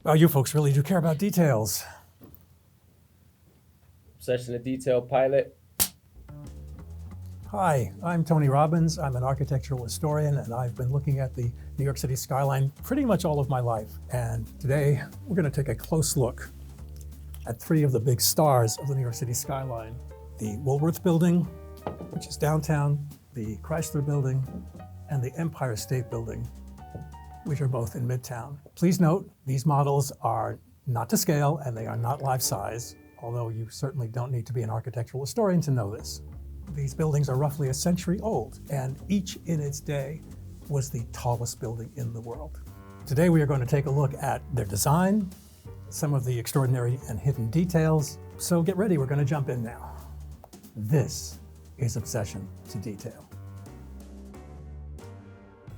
Well, you folks really do care about details. Obsession to detail pilot. Hi, I'm Tony Robbins. I'm an architectural historian, and I've been looking at the New York City skyline pretty much all of my life. And today, we're going to take a close look at three of the big stars of the New York City skyline. The Woolworth Building, which is downtown, the Chrysler Building, and the Empire State Building, which are both in Midtown. Please note, these models are not to scale and they are not life size, although you certainly don't need to be an architectural historian to know this. These buildings are roughly a century old, and each in its day was the tallest building in the world. Today we are going to take a look at their design, some of the extraordinary and hidden details. So get ready, we're going to jump in now. This is Obsession to Detail.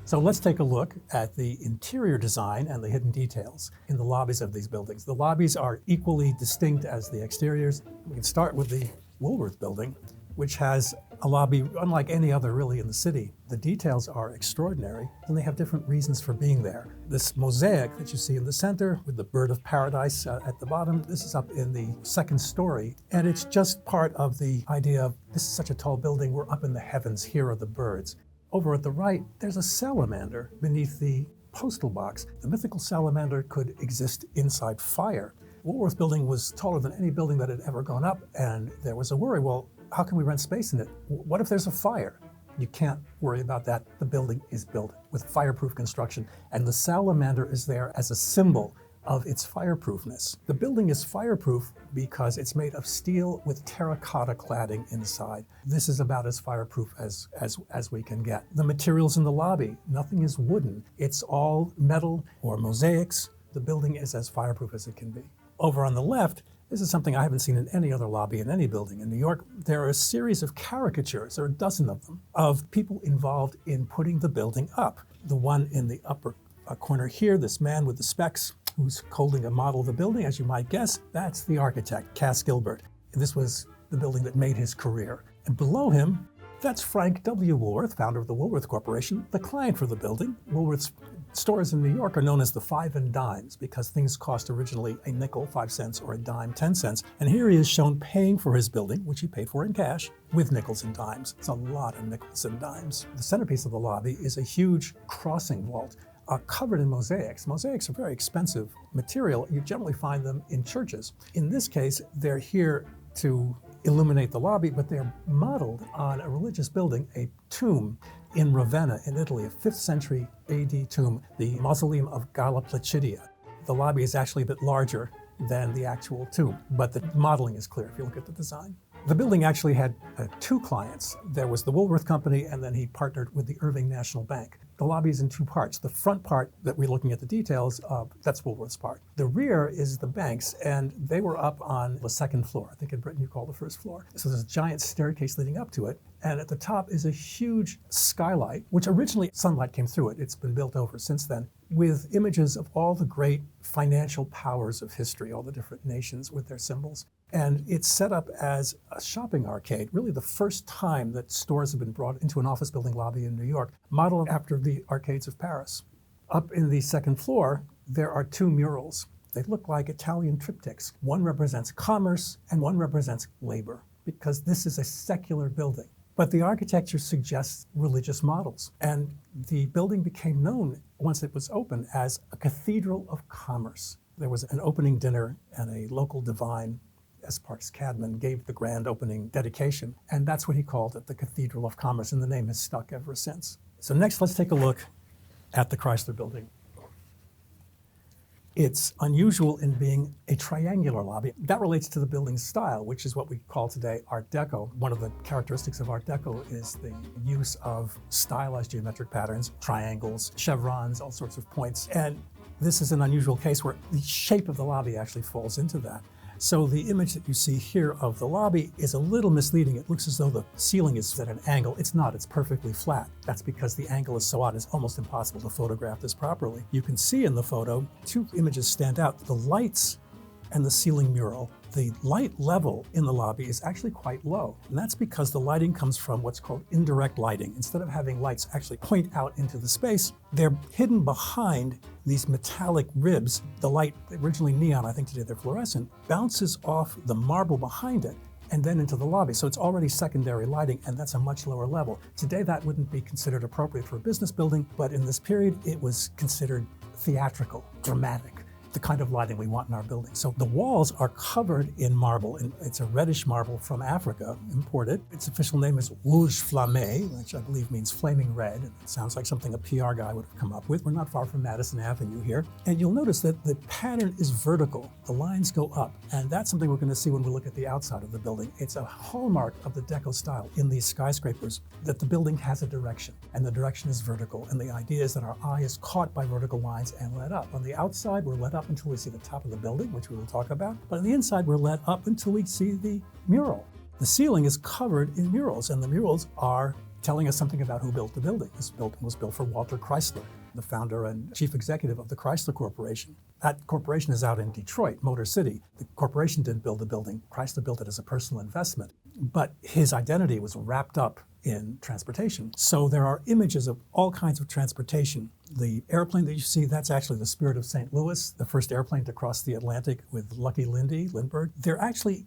So let's take a look at the interior design and the hidden details in the lobbies of these buildings. The lobbies are equally distinct as the exteriors. We can start with the Woolworth Building, which has a lobby unlike any other really in the city. The details are extraordinary, and they have different reasons for being there. This mosaic that you see in the center with the bird of paradise at the bottom, this is up in the second story, and it's just part of the idea of this is such a tall building, we're up in the heavens, here are the birds. Over at the right, there's a salamander beneath the postal box. The mythical salamander could exist inside fire. Woolworth Building was taller than any building that had ever gone up, and there was a worry, well, how can we rent space in it? What if there's a fire? You can't worry about that. The building is built with fireproof construction, and the salamander is there as a symbol of its fireproofness. The building is fireproof because it's made of steel with terracotta cladding inside. This is about as fireproof as we can get. The materials in the lobby, nothing is wooden. It's all metal or mosaics. The building is as fireproof as it can be. Over on the left, this is something I haven't seen in any other lobby in any building in New York. There are a series of caricatures, there are a dozen of them, of people involved in putting the building up. The one in the upper corner here, this man with the specs, who's holding a model of the building, as you might guess, that's the architect, Cass Gilbert. This was the building that made his career. And below him, that's Frank W. Woolworth, founder of the Woolworth Corporation, the client for the building. Woolworth's stores in New York are known as the five and dimes because things cost originally a nickel, 5 cents, or a dime, 10 cents. And here he is shown paying for his building, which he paid for in cash, with nickels and dimes. It's a lot of nickels and dimes. The centerpiece of the lobby is a huge crossing vault covered in mosaics. Mosaics are very expensive material. You generally find them in churches. In this case, they're here to illuminate the lobby, but they're modeled on a religious building, a tomb in Ravenna in Italy, a 5th century AD tomb, the Mausoleum of Galla Placidia. The lobby is actually a bit larger than the actual tomb, but the modeling is clear if you look at the design. The building actually had two clients. There was the Woolworth Company, and then he partnered with the Irving National Bank. The lobby is in two parts. The front part that we're looking at the details of, that's Woolworth's part. The rear is the bank's, and they were up on the second floor. I think in Britain you call the first floor. So there's a giant staircase leading up to it, and at the top is a huge skylight, which originally sunlight came through it. It's been built over since then, with images of all the great financial powers of history, all the different nations with their symbols. And it's set up as a shopping arcade, really the first time that stores have been brought into an office building lobby in New York, modeled after the arcades of Paris. Up in the second floor, there are two murals. They look like Italian triptychs. One represents commerce and one represents labor, because this is a secular building. But the architecture suggests religious models. And the building became known, once it was open, as a cathedral of commerce. There was an opening dinner, and a local divine, S. Parks Cadman, gave the grand opening dedication, and that's what he called it, the Cathedral of Commerce, and the name has stuck ever since. So next, let's take a look at the Chrysler Building. It's unusual in being a triangular lobby. That relates to the building's style, which is what we call today Art Deco. One of the characteristics of Art Deco is the use of stylized geometric patterns, triangles, chevrons, all sorts of points. And this is an unusual case where the shape of the lobby actually falls into that. So the image that you see here of the lobby is a little misleading. It looks as though the ceiling is at an angle. It's not, it's perfectly flat. That's because the angle is so odd, it's almost impossible to photograph this properly. You can see in the photo, two images stand out. The lights and the ceiling mural. the light level in the lobby is actually quite low. And that's because the lighting comes from what's called indirect lighting. Instead of having lights actually point out into the space, they're hidden behind these metallic ribs. The light, originally neon, I think today they're fluorescent, bounces off the marble behind it and then into the lobby. So it's already secondary lighting, and that's a much lower level. Today, that wouldn't be considered appropriate for a business building, but in this period, it was considered theatrical, dramatic, the kind of lighting we want in our building. So the walls are covered in marble, and it's a reddish marble from Africa, imported. Its official name is rouge flammé, which I believe means flaming red. It sounds like something a PR guy would have come up with. We're not far from Madison Avenue here. And you'll notice that the pattern is vertical. The lines go up, and that's something we're going to see when we look at the outside of the building. It's a hallmark of the Deco style in these skyscrapers that the building has a direction, and the direction is vertical. And the idea is that our eye is caught by vertical lines and lit up. On the outside, we're lit up until we see the top of the building, which we will talk about. But on the inside, we're lit up until we see the mural. The ceiling is covered in murals, and the murals are telling us something about who built the building. This building was built for Walter Chrysler, the founder and chief executive of the Chrysler Corporation. That corporation is out in Detroit, Motor City. The corporation didn't build the building. Chrysler built it as a personal investment. But his identity was wrapped up in transportation. So there are images of all kinds of transportation. The airplane that you see, that's actually the Spirit of St. Louis, the first airplane to cross the Atlantic with Lucky Lindbergh. There actually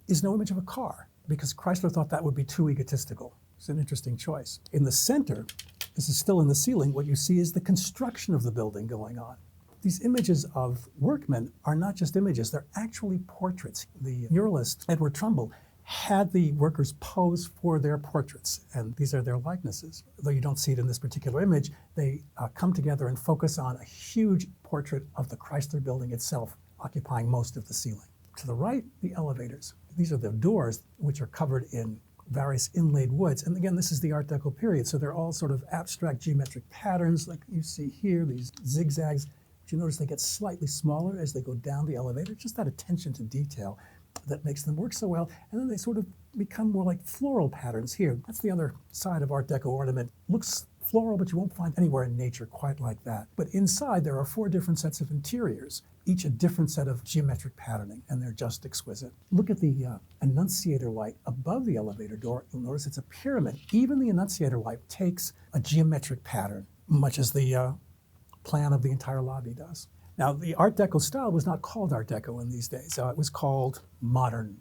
is no image of a car because Chrysler thought that would be too egotistical. It's an interesting choice. In the center, this is still in the ceiling, what you see is the construction of the building going on. These images of workmen are not just images, they're actually portraits. The muralist, Edward Trumbull, had the workers pose for their portraits, and these are their likenesses. Though you don't see it in this particular image, they come together and focus on a huge portrait of the Chrysler Building itself, occupying most of the ceiling. To the right, the elevators. These are the doors, which are covered in various inlaid woods. And again, this is the Art Deco period, so they're all sort of abstract geometric patterns, like you see here, these zigzags. But you notice they get slightly smaller as they go down the elevator, just that attention to detail that makes them work so well. And then they sort of become more like floral patterns here. That's the other side of Art Deco ornament. Looks floral, but you won't find anywhere in nature quite like that. But inside, there are 4 different sets of interiors, each a different set of geometric patterning, and they're just exquisite. Look at the annunciator light above the elevator door. You'll notice it's a pyramid. Even the annunciator light takes a geometric pattern, much as the plan of the entire lobby does. Now, the Art Deco style was not called Art Deco in these days. It was called modern,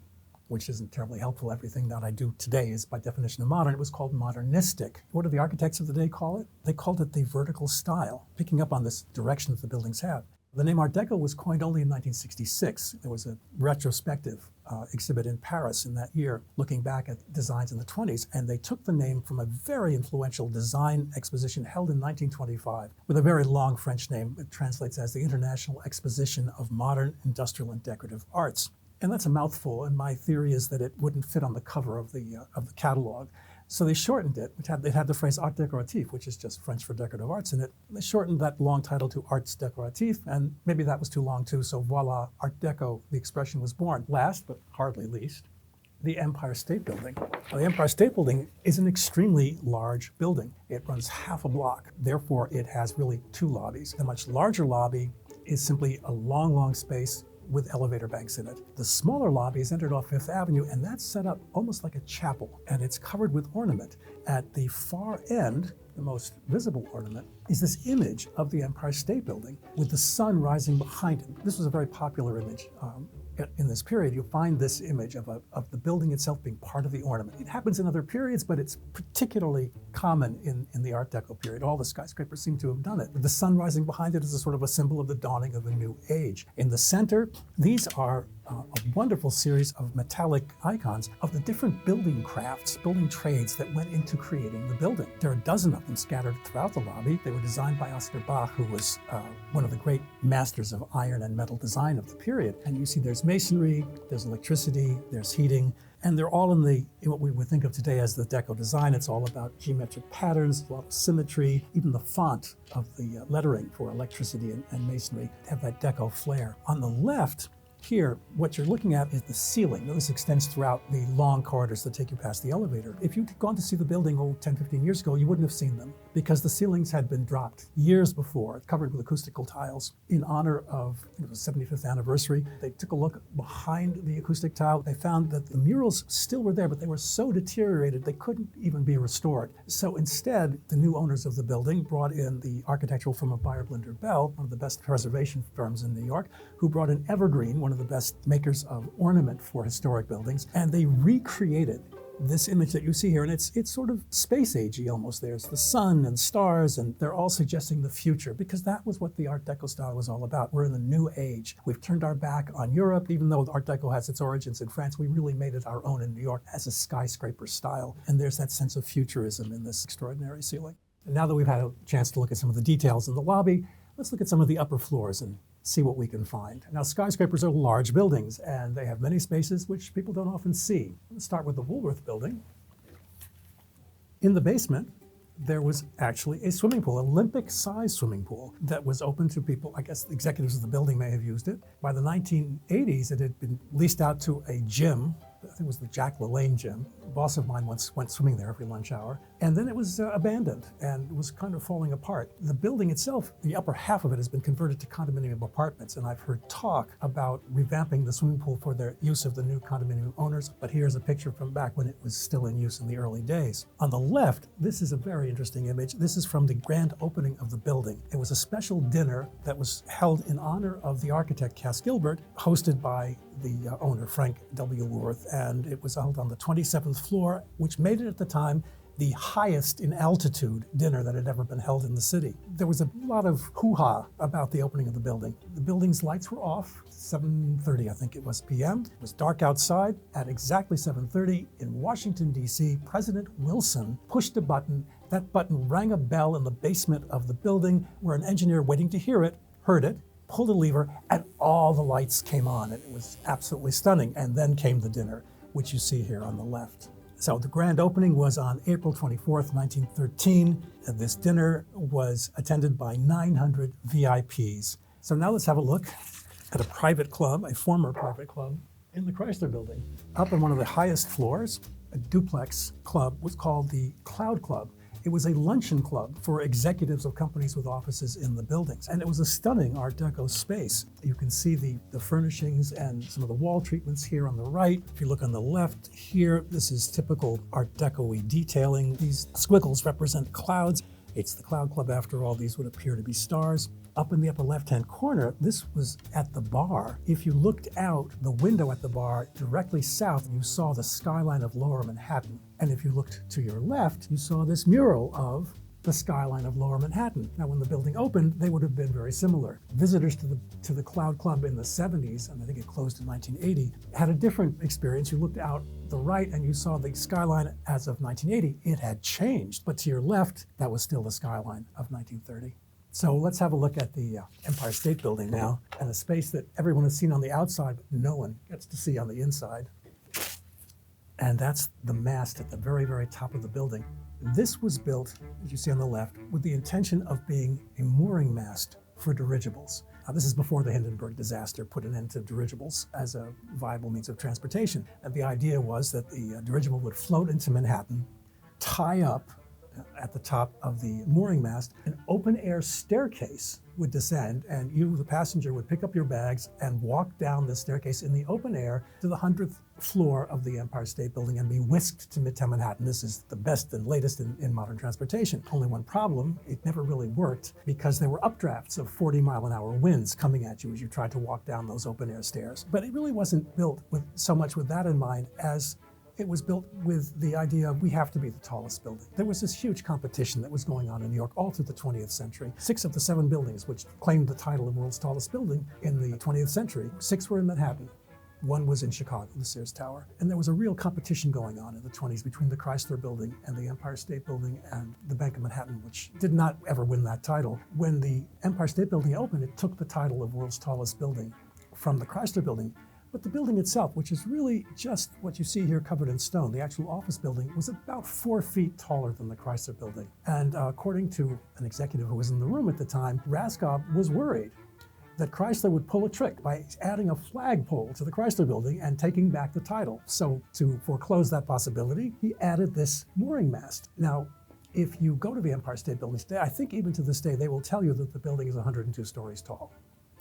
which isn't terribly helpful. Everything that I do today is by definition of modern. It was called modernistic. What did the architects of the day call it? They called it the vertical style, picking up on this direction that the buildings have. The name Art Deco was coined only in 1966. There was a retrospective exhibit in Paris in that year, looking back at designs in the 20s, and they took the name from a very influential design exposition held in 1925 with a very long French name. It translates as the International Exposition of Modern Industrial and Decorative Arts. And that's a mouthful, and my theory is that it wouldn't fit on the cover of the catalog. So they shortened it. They had the phrase Art Décoratif, which is just French for decorative arts in it. They shortened that long title to Arts Décoratif, and maybe that was too long too, so voila, Art Deco, the expression was born. Last, but hardly least, the Empire State Building. Now, the Empire State Building is an extremely large building. It runs half a block. Therefore, it has really 2 lobbies. The much larger lobby is simply a long, long space with elevator banks in it. The smaller lobby is entered off Fifth Avenue, and that's set up almost like a chapel, and it's covered with ornament. At the far end, the most visible ornament, is this image of the Empire State Building with the sun rising behind it. This was a very popular image. In this period, you'll find this image of the building itself being part of the ornament. It happens in other periods, but it's particularly common in the Art Deco period. All the skyscrapers seem to have done it. The sun rising behind it is a sort of a symbol of the dawning of a new age. In the center, these are a wonderful series of metallic icons of the different building crafts, building trades that went into creating the building. There are a dozen of them scattered throughout the lobby. They were designed by Oscar Bach, who was one of the great masters of iron and metal design of the period. And you see there's masonry, there's electricity, there's heating, and they're all in what we would think of today as the Deco design. It's all about geometric patterns, a lot of symmetry. Even the font of the lettering for electricity and masonry have that Deco flair. On the left, Here, what you're looking at is the ceiling. This extends throughout the long corridors that take you past the elevator. If you'd gone to see the building 10, 15 years ago, you wouldn't have seen them because the ceilings had been dropped years before, covered with acoustical tiles. In honor of the 75th anniversary, they took a look behind the acoustic tile. They found that the murals still were there, but they were so deteriorated they couldn't even be restored. So instead, the new owners of the building brought in the architectural firm of Beyer Blinder Bell, one of the best preservation firms in New York, who brought in Evergreen, one of the best makers of ornament for historic buildings, and they recreated this image that you see here, and it's sort of space agey almost. There's the sun and stars, and they're all suggesting the future, because that was what the Art Deco style was all about. We're in the new age. We've turned our back on Europe. Even though Art Deco has its origins in France, we really made it our own in New York as a skyscraper style. And there's that sense of futurism in this extraordinary ceiling. And now that we've had a chance to look at some of the details in the lobby, let's look at some of the upper floors and see what we can find. Now, skyscrapers are large buildings, and they have many spaces which people don't often see. Let's start with the Woolworth Building. In the basement, there was actually a swimming pool, Olympic-sized swimming pool, that was open to people. I guess the executives of the building may have used it. By the 1980s, it had been leased out to a gym. I think it was the Jack LaLanne gym. A boss of mine once went swimming there every lunch hour. And then it was abandoned and was kind of falling apart. The building itself, the upper half of it has been converted to condominium apartments. And I've heard talk about revamping the swimming pool for their use of the new condominium owners. But here's a picture from back when it was still in use in the early days. On the left, this is a very interesting image. This is from the grand opening of the building. It was a special dinner that was held in honor of the architect Cass Gilbert, hosted by the owner, Frank W. Woolworth, and it was held on the 27th floor, which made it at the time the highest in altitude dinner that had ever been held in the city. There was a lot of hoo-ha about the opening of the building. The building's lights were off, 7:30, I think it was p.m. It was dark outside. At exactly 7:30 in Washington, D.C., President Wilson pushed a button. That button rang a bell in the basement of the building, where an engineer waiting to hear it heard it, pulled a lever, and all the lights came on. It was absolutely stunning. And then came the dinner, which you see here on the left. So the grand opening was on April 24th, 1913. And this dinner was attended by 900 VIPs. So now let's have a look at a private club, a former private club in the Chrysler Building. Up on one of the highest floors, a duplex club was called the Cloud Club. It was a luncheon club for executives of companies with offices in the buildings. And it was a stunning Art Deco space. You can see the furnishings and some of the wall treatments here on the right. If you look on the left here, this is typical Art Deco-y detailing. These squiggles represent clouds. It's the Cloud Club after all. These would appear to be stars. Up in the upper left-hand corner, this was at the bar. If you looked out the window at the bar directly south, you saw the skyline of Lower Manhattan. And if you looked to your left, you saw this mural of the skyline of Lower Manhattan. Now, when the building opened, they would have been very similar. Visitors to the Cloud Club in the 70s, and I think it closed in 1980, had a different experience. You looked out the right and you saw the skyline as of 1980. It had changed, but to your left, that was still the skyline of 1930. So let's have a look at the Empire State Building now, and a space that everyone has seen on the outside, but no one gets to see on the inside. And that's the mast at the very, very top of the building. This was built, as you see on the left, with the intention of being a mooring mast for dirigibles. This is before the Hindenburg disaster put an end to dirigibles as a viable means of transportation. And the idea was that the dirigible would float into Manhattan, tie up at the top of the mooring mast, an open-air staircase would descend, and you, the passenger, would pick up your bags and walk down the staircase in the open air to the 100th floor of the Empire State Building and be whisked to Midtown Manhattan. This is the best and latest in modern transportation. Only one problem, it never really worked because there were updrafts of 40-mile-an-hour winds coming at you as you tried to walk down those open-air stairs. But it really wasn't built with so much with that in mind as it was built with the idea of we have to be the tallest building. There was this huge competition that was going on in New York all through the 20th century. 6 of the 7 buildings which claimed the title of world's tallest building in the 20th century, 6 were in Manhattan. 1 was in Chicago, the Sears Tower. And there was a real competition going on in the 20s between the Chrysler Building and the Empire State Building and the Bank of Manhattan, which did not ever win that title. When the Empire State Building opened, it took the title of world's tallest building from the Chrysler Building. But the building itself, which is really just what you see here covered in stone, the actual office building, was about 4 feet taller than the Chrysler Building. And according to an executive who was in the room at the time, Raskob was worried that Chrysler would pull a trick by adding a flagpole to the Chrysler Building and taking back the title. So to foreclose that possibility, he added this mooring mast. Now, if you go to the Empire State Building today, I think even to this day, they will tell you that the building is 102 stories tall.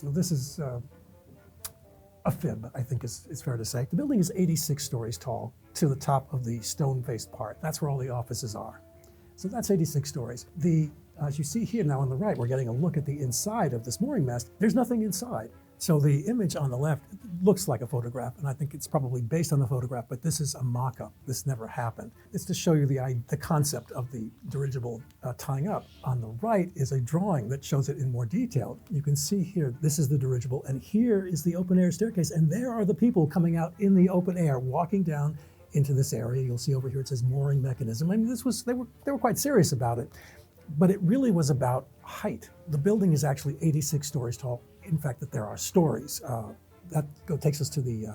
Now, this is a fib, I think is fair to say. The building is 86 stories tall to the top of the stone-faced part. That's where all the offices are. So that's 86 stories. As you see here now on the right, we're getting a look at the inside of this mooring mast. There's nothing inside. So the image on the left looks like a photograph, and I think it's probably based on the photograph, but this is a mock-up. This never happened. It's to show you the concept of the dirigible tying up. On the right is a drawing that shows it in more detail. You can see here, this is the dirigible, and here is the open-air staircase, and there are the people coming out in the open air, walking down into this area. You'll see over here it says mooring mechanism. I mean, they were quite serious about it, but it really was about height. The building is actually 86 stories tall. In fact, that there are stories. That takes us to the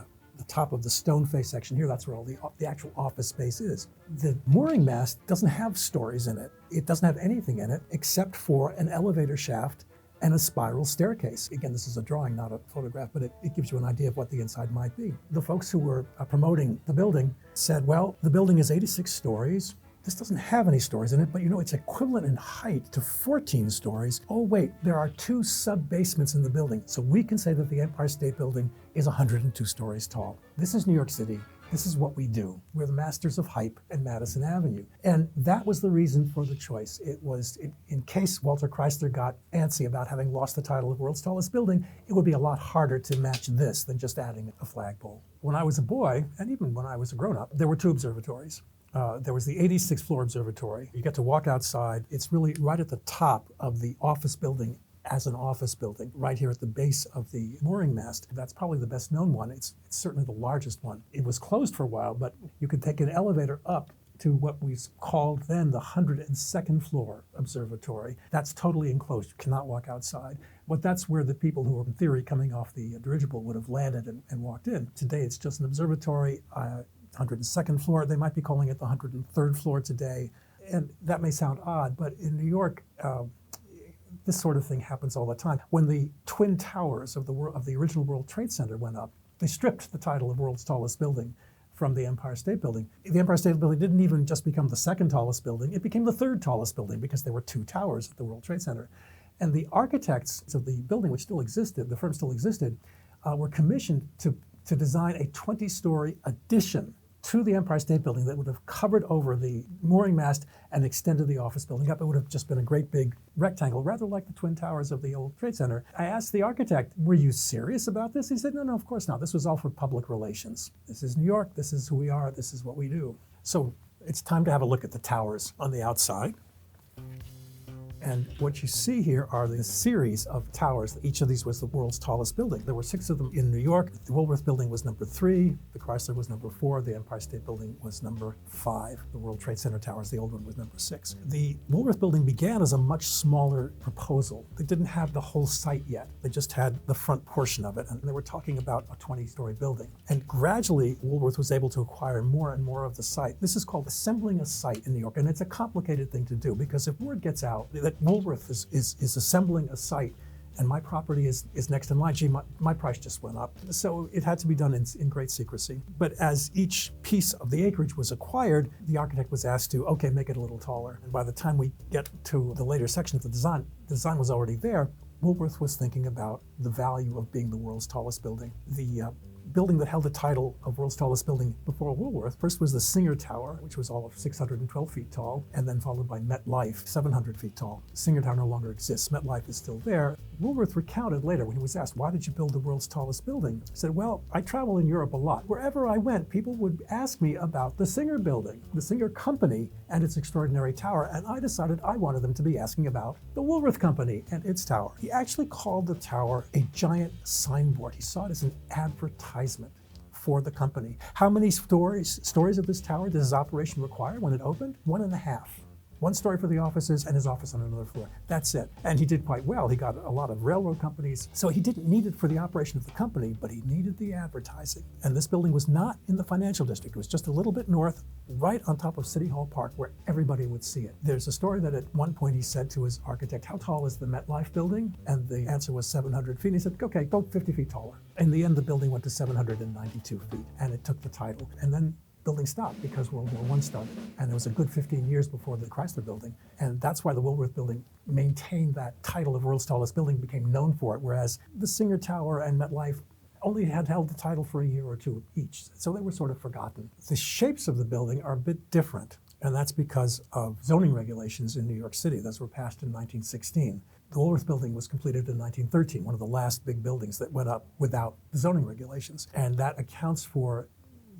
top of the stone face section here. That's where all the actual office space is. The mooring mast doesn't have stories in it. It doesn't have anything in it except for an elevator shaft and a spiral staircase. Again, this is a drawing, not a photograph, but it gives you an idea of what the inside might be. The folks who were promoting the building said, well, the building is 86 stories. This doesn't have any stories in it, but it's equivalent in height to 14 stories. Oh wait, there are 2 sub-basements in the building. So we can say that the Empire State Building is 102 stories tall. This is New York City. This is what we do. We're the masters of hype and Madison Avenue. And that was the reason for the choice. It was, in case Walter Chrysler got antsy about having lost the title of world's tallest building, it would be a lot harder to match this than just adding a flagpole. When I was a boy, and even when I was a grown-up, there were 2 observatories. There was the 86th floor observatory. You get to walk outside. It's really right at the top of the office building as an office building, right here at the base of the mooring mast. That's probably the best known one. It's certainly the largest one. It was closed for a while, but you could take an elevator up to what we called then the 102nd floor observatory. That's totally enclosed. You cannot walk outside. But that's where the people who were, in theory, coming off the dirigible would have landed and walked in. Today, it's just an observatory. 102nd floor. They might be calling it the 103rd floor today. And that may sound odd, but in New York, this sort of thing happens all the time. When the twin towers of the original World Trade Center went up, they stripped the title of world's tallest building from the Empire State Building. The Empire State Building didn't even just become the 2nd tallest building, it became the 3rd tallest building because there were 2 towers at the World Trade Center. And the architects of the building, which still existed, the firm still existed, were commissioned to design a 20-story addition to the Empire State Building that would have covered over the mooring mast and extended the office building up. It would have just been a great big rectangle, rather like the Twin Towers of the old Trade Center. I asked the architect, were you serious about this? He said, no, of course not. This was all for public relations. This is New York. This is who we are. This is what we do. So it's time to have a look at the towers on the outside. And what you see here are the series of towers. Each of these was the world's tallest building. There were 6 of them in New York. The Woolworth Building was number 3. The Chrysler was number 4. The Empire State Building was number 5. The World Trade Center Towers, the old one, was number 6. The Woolworth Building began as a much smaller proposal. They didn't have the whole site yet. They just had the front portion of it. And they were talking about a 20-story building. And gradually, Woolworth was able to acquire more and more of the site. This is called assembling a site in New York. And it's a complicated thing to do because if word gets out that Woolworth is assembling a site and my property is next in line, gee, my price just went up. So it had to be done in great secrecy. But as each piece of the acreage was acquired, the architect was asked to, okay, make it a little taller. And by the time we get to the later section of the design was already there. Woolworth was thinking about the value of being the world's tallest building. The building that held the title of world's tallest building before Woolworth first was the Singer Tower, which was all of 612 feet tall, and then followed by MetLife, 700 feet tall. The Singer Tower no longer exists. MetLife is still there. Woolworth recounted later when he was asked, why did you build the world's tallest building? He said, well, I travel in Europe a lot. Wherever I went, people would ask me about the Singer Building, the Singer Company and its extraordinary tower, and I decided I wanted them to be asking about the Woolworth Company and its tower. He actually called the tower a giant signboard. He saw it as an advertisement for the company. How many stories of this tower does this operation require when it opened? 1.5. One story for the offices and his office on another floor. That's it. And he did quite well. He got a lot of railroad companies. So he didn't need it for the operation of the company, but he needed the advertising. And this building was not in the financial district. It was just a little bit north, right on top of City Hall Park, where everybody would see it. There's a story that at one point he said to his architect, how tall is the MetLife building? And the answer was 700 feet. And he said, okay, go 50 feet taller. In the end, the building went to 792 feet, and it took the title. And then building stopped because World War I started. And it was a good 15 years before the Chrysler Building. And that's why the Woolworth Building maintained that title of world's tallest building, became known for it, whereas the Singer Tower and MetLife only had held the title for a year or two each. So they were sort of forgotten. The shapes of the building are a bit different, and that's because of zoning regulations in New York City. Those were passed in 1916. The Woolworth Building was completed in 1913, one of the last big buildings that went up without the zoning regulations. And that accounts for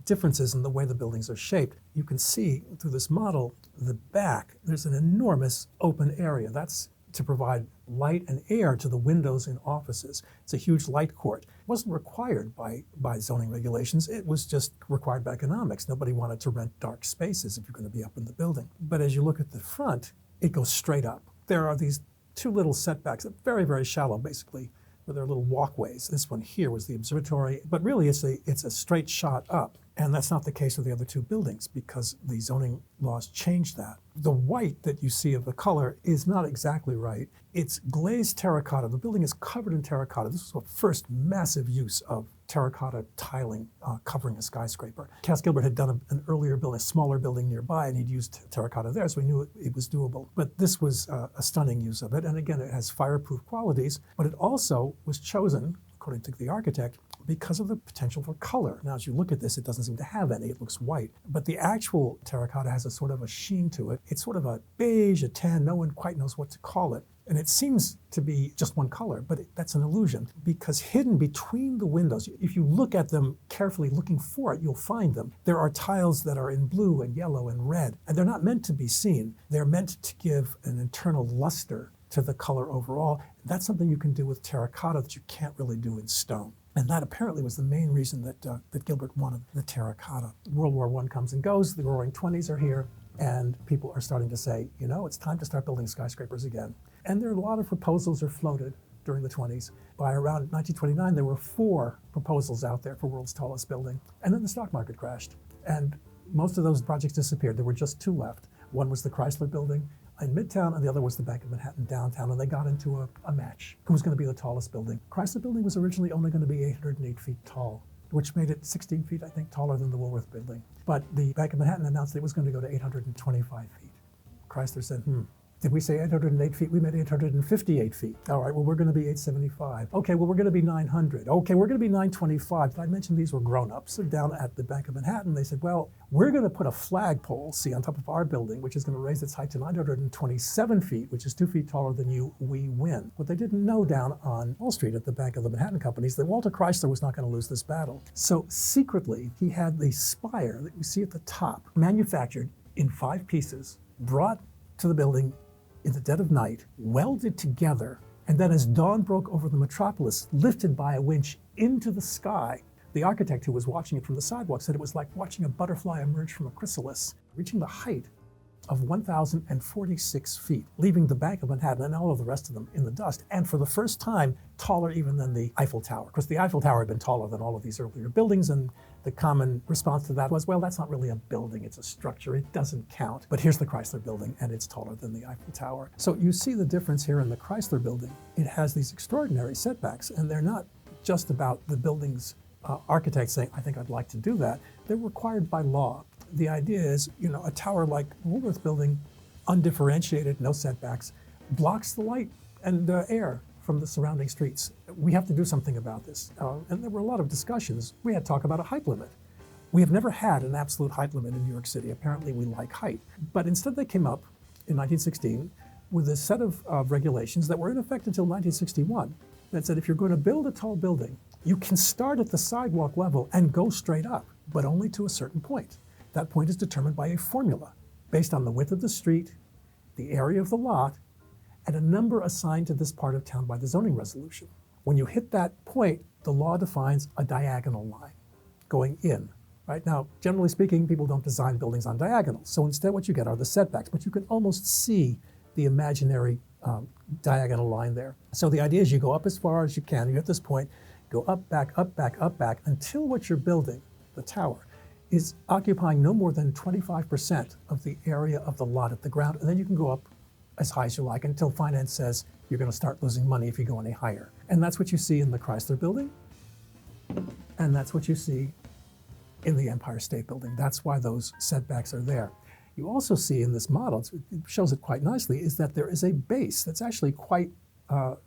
differences in the way the buildings are shaped. You can see through this model, the back, there's an enormous open area. That's to provide light and air to the windows in offices. It's a huge light court. It wasn't required by zoning regulations. It was just required by economics. Nobody wanted to rent dark spaces if you're going to be up in the building. But as you look at the front, it goes straight up. There are these two little setbacks, very, very shallow, basically, where there are little walkways. This one here was the observatory, but really it's a straight shot up. And that's not the case with the other two buildings because the zoning laws changed that. The white that you see of the color is not exactly right. It's glazed terracotta. The building is covered in terracotta. This was the first massive use of terracotta tiling covering a skyscraper. Cass Gilbert had done an earlier building, a smaller building nearby, and he'd used terracotta there, so we knew it was doable. But this was a stunning use of it. And again, it has fireproof qualities, but it also was chosen, according to the architect, because of the potential for color. Now, as you look at this, it doesn't seem to have any. It looks white. But the actual terracotta has a sort of a sheen to it. It's sort of a beige, a tan. No one quite knows what to call it. And it seems to be just one color, but that's an illusion because hidden between the windows, if you look at them carefully looking for it, you'll find them. There are tiles that are in blue and yellow and red, and they're not meant to be seen. They're meant to give an internal luster to the color overall. That's something you can do with terracotta that you can't really do in stone. And that apparently was the main reason that Gilbert wanted the terracotta. World War I comes and goes, the roaring 20s are here, and people are starting to say, you know, it's time to start building skyscrapers again. And there are a lot of proposals are floated during the 20s. By around 1929, there were 4 proposals out there for world's tallest building. And then the stock market crashed. And most of those projects disappeared. There were just 2 left. One was the Chrysler Building in Midtown, and the other was the Bank of Manhattan downtown, and they got into a match. Who was going to be the tallest building? Chrysler Building was originally only going to be 808 feet tall, which made it 16 feet, I think, taller than the Woolworth Building. But the Bank of Manhattan announced it was going to go to 825 feet. Chrysler said, did we say 808 feet? We meant 858 feet. All right, well, we're going to be 875. Okay, well, we're going to be 900. Okay, we're going to be 925. Did I mention these were grown-ups? So down at the Bank of Manhattan, they said, well, we're going to put a flagpole, see, on top of our building, which is going to raise its height to 927 feet, which is 2 feet taller than you. We win. What they didn't know down on Wall Street at the Bank of the Manhattan Company is that Walter Chrysler was not going to lose this battle. So secretly, he had the spire that you see at the top, manufactured in 5 pieces, brought to the building in the dead of night, welded together, and then as dawn broke over the metropolis, lifted by a winch into the sky. The architect who was watching it from the sidewalk said it was like watching a butterfly emerge from a chrysalis, reaching the height of 1,046 feet, leaving the Bank of Manhattan and all of the rest of them in the dust, and for the first time, taller even than the Eiffel Tower. Of course, the Eiffel Tower had been taller than all of these earlier buildings, and the common response to that was, well, that's not really a building, it's a structure, it doesn't count. But here's the Chrysler Building, and it's taller than the Eiffel Tower. So you see the difference here in the Chrysler Building. It has these extraordinary setbacks, and they're not just about the building's architects saying, I think I'd like to do that. They're required by law. The idea is, you know, a tower like Woolworth Building, undifferentiated, no setbacks, blocks the light and air from the surrounding streets. We have to do something about this. And there were a lot of discussions. We had talk about a height limit. We have never had an absolute height limit in New York City. Apparently we like height. But instead they came up in 1916 with a set of regulations that were in effect until 1961 that said if you're going to build a tall building, you can start at the sidewalk level and go straight up, but only to a certain point. That point is determined by a formula based on the width of the street, the area of the lot, and a number assigned to this part of town by the zoning resolution. When you hit that point, the law defines a diagonal line going in. right? Now, generally speaking, people don't design buildings on diagonals. So instead what you get are the setbacks, but you can almost see the imaginary diagonal line there. So the idea is you go up as far as you can. You at this point go up, back, up, back, up, back, until what you're building, the tower, is occupying no more than 25% of the area of the lot at the ground. And then you can go up as high as you like until finance says you're going to start losing money if you go any higher. And that's what you see in the Chrysler Building. And that's what you see in the Empire State Building. That's why those setbacks are there. You also see in this model, it shows it quite nicely, is that there is a base that's actually quite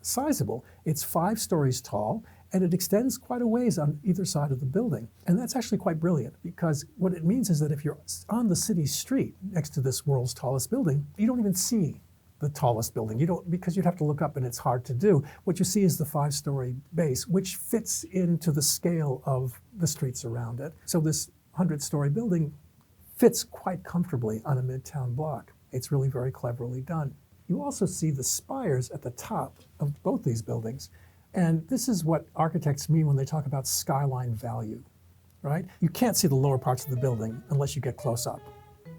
sizable. It's 5 stories tall, and it extends quite a ways on either side of the building. And that's actually quite brilliant, because what it means is that if you're on the city street next to this world's tallest building, you don't even see the tallest building. You don't, because you'd have to look up and it's hard to do. What you see is the 5-story base, which fits into the scale of the streets around it. So this 100-story building fits quite comfortably on a midtown block. It's really very cleverly done. You also see the spires at the top of both these buildings. And this is what architects mean when they talk about skyline value, right? You can't see the lower parts of the building unless you get close up.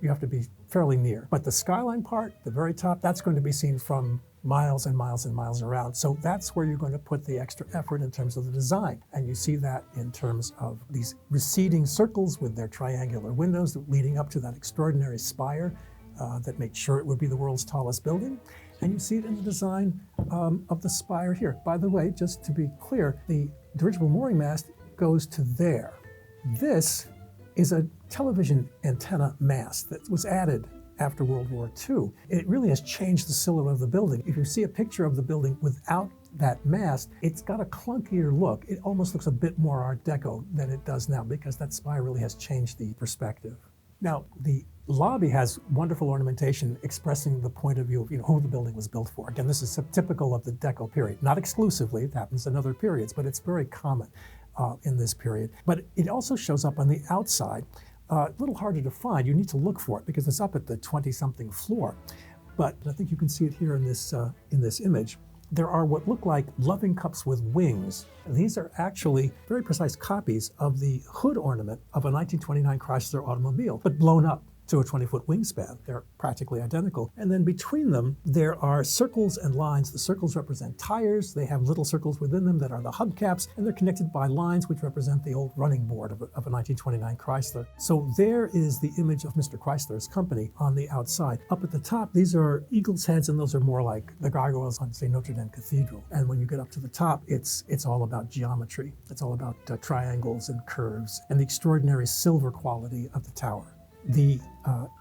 You have to be fairly near. But the skyline part, the very top, that's going to be seen from miles and miles and miles around. So that's where you're going to put the extra effort in terms of the design. And you see that in terms of these receding circles with their triangular windows leading up to that extraordinary spire that made sure it would be the world's tallest building. And you see it in the design of the spire here. By the way, just to be clear, the dirigible mooring mast goes to there. This is a television antenna mast that was added after World War II. It really has changed the silhouette of the building. If you see a picture of the building without that mast, it's got a clunkier look. It almost looks a bit more Art Deco than it does now, because that spire really has changed the perspective. Now, the lobby has wonderful ornamentation expressing the point of view of who the building was built for. Again, this is typical of the Deco period. Not exclusively, it happens in other periods, but it's very common in this period. But it also shows up on the outside. A little harder to find. You need to look for it because it's up at the 20-something floor. But I think you can see it here in this image. There are what look like loving cups with wings. These are actually very precise copies of the hood ornament of a 1929 Chrysler automobile, but blown up to a 20-foot wingspan. They're practically identical. And then between them, there are circles and lines. The circles represent tires. They have little circles within them that are the hubcaps, and they're connected by lines which represent the old running board of a 1929 Chrysler. So there is the image of Mr. Chrysler's company on the outside. Up at the top, these are eagle's heads, and those are more like the gargoyles on, say, Notre Dame Cathedral. And when you get up to the top, it's all about geometry. It's all about triangles and curves and the extraordinary silver quality of the tower. The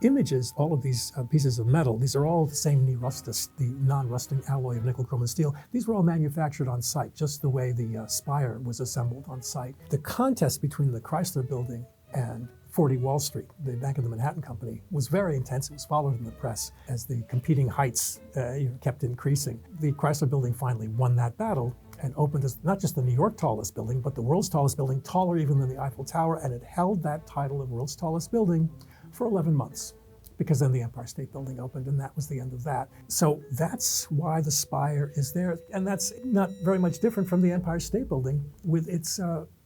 images, all of these pieces of metal, these are all the same nerustus, the non-rusting alloy of nickel, chrome, and steel. These were all manufactured on site, just the way the spire was assembled on site. The contest between the Chrysler Building and 40 Wall Street, the Bank of the Manhattan Company, was very intense. It was followed in the press as the competing heights kept increasing. The Chrysler Building finally won that battle and opened as not just the New York tallest building, but the world's tallest building, taller even than the Eiffel Tower, and it held that title of world's tallest building for 11 months, because then the Empire State Building opened, and that was the end of that. So that's why the spire is there, and that's not very much different from the Empire State Building with its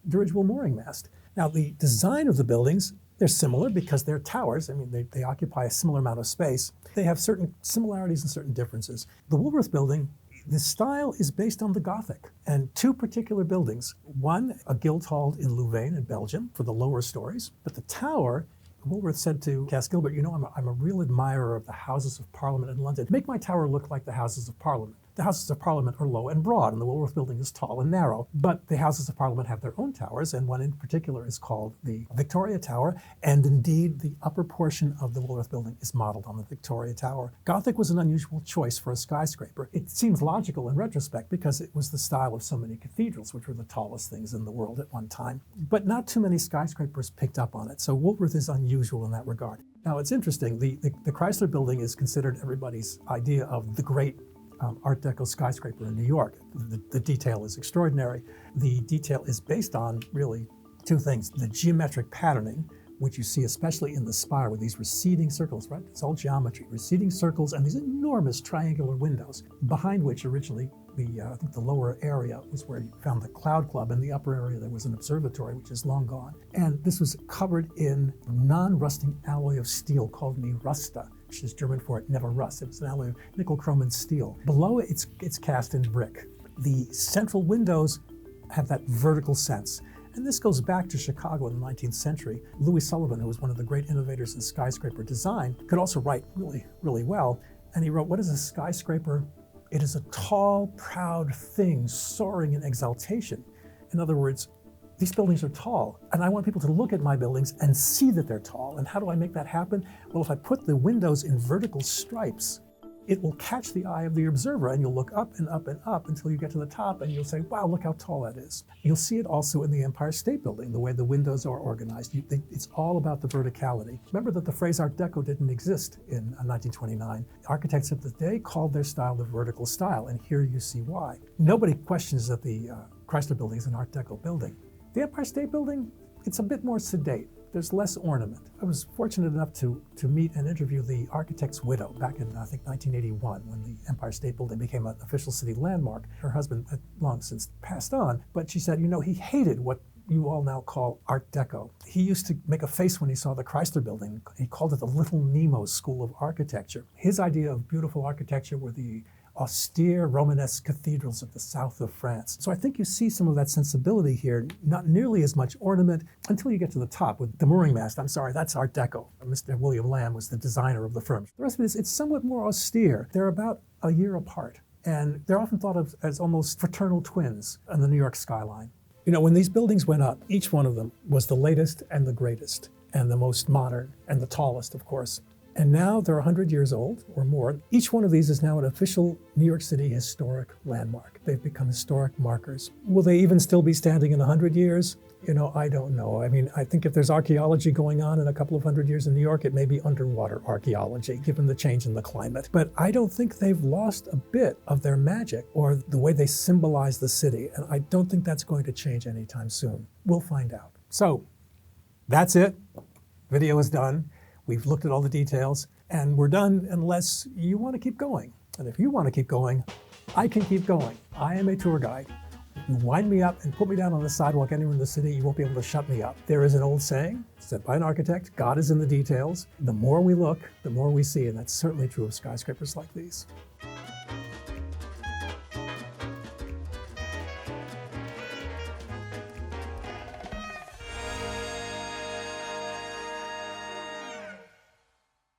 dirigible mooring mast. Now, the design of the buildings, they're similar because they're towers. I mean, they occupy a similar amount of space. They have certain similarities and certain differences. The Woolworth Building, the style is based on the Gothic, and 2 particular buildings. One, a Guildhall in Louvain in Belgium for the lower stories, but the tower, Woolworth said to Cass Gilbert, I'm a real admirer of the Houses of Parliament in London. Make my tower look like the Houses of Parliament. The Houses of Parliament are low and broad, and the Woolworth Building is tall and narrow. But the Houses of Parliament have their own towers, and one in particular is called the Victoria Tower, and indeed the upper portion of the Woolworth Building is modeled on the Victoria Tower. Gothic was an unusual choice for a skyscraper. It seems logical in retrospect because it was the style of so many cathedrals, which were the tallest things in the world at one time. But not too many skyscrapers picked up on it, so Woolworth is unusual in that regard. Now, it's interesting, the Chrysler Building is considered everybody's idea of the great Art Deco skyscraper in New York. The detail is extraordinary. The detail is based on really 2 things. The geometric patterning, which you see especially in the spire with these receding circles, right? It's all geometry, receding circles and these enormous triangular windows, behind which originally I think the lower area was where you found the Cloud Club. In the upper area, there was an observatory, which is long gone. And this was covered in non-rusting alloy of steel called mirusta, which is German for it never rusts. It was an alloy of nickel, chrome, and steel. Below it, it's cast in brick. The central windows have that vertical sense. And this goes back to Chicago in the 19th century. Louis Sullivan, who was one of the great innovators in skyscraper design, could also write really, really well. And he wrote, "What is a skyscraper? It is a tall, proud thing soaring in exaltation." In other words, these buildings are tall, and I want people to look at my buildings and see that they're tall. And how do I make that happen? Well, if I put the windows in vertical stripes, it will catch the eye of the observer, and you'll look up and up and up until you get to the top, and you'll say, wow, look how tall that is. You'll see it also in the Empire State Building, the way the windows are organized. It's all about the verticality. Remember that the phrase Art Deco didn't exist in 1929. Architects of the day called their style the vertical style, and here you see why. Nobody questions that the Chrysler Building is an Art Deco building. The Empire State Building, it's a bit more sedate. There's less ornament. I was fortunate enough to meet and interview the architect's widow back in, I think, 1981, when the Empire State Building became an official city landmark. Her husband had long since passed on, but she said, he hated what you all now call Art Deco. He used to make a face when he saw the Chrysler Building. He called it the Little Nemo School of Architecture. His idea of beautiful architecture were the austere Romanesque cathedrals of the south of France. So I think you see some of that sensibility here, not nearly as much ornament until you get to the top with the mooring mast. I'm sorry, that's Art Deco. Mr. William Lamb was the designer of the firm. The rest of it is, it's somewhat more austere. They're about a year apart, and they're often thought of as almost fraternal twins on the New York skyline. When these buildings went up, each one of them was the latest and the greatest, and the most modern, and the tallest, of course. And now they're 100 years old or more. Each one of these is now an official New York City historic landmark. They've become historic markers. Will they even still be standing in 100 years? I don't know. I think if there's archaeology going on in a couple of hundred years in New York, it may be underwater archaeology, given the change in the climate. But I don't think they've lost a bit of their magic or the way they symbolize the city. And I don't think that's going to change anytime soon. We'll find out. So that's it. Video is done. We've looked at all the details, and we're done unless you want to keep going. And if you want to keep going, I can keep going. I am a tour guide. You wind me up and put me down on the sidewalk anywhere in the city, you won't be able to shut me up. There is an old saying said by an architect, God is in the details. The more we look, the more we see, and that's certainly true of skyscrapers like these.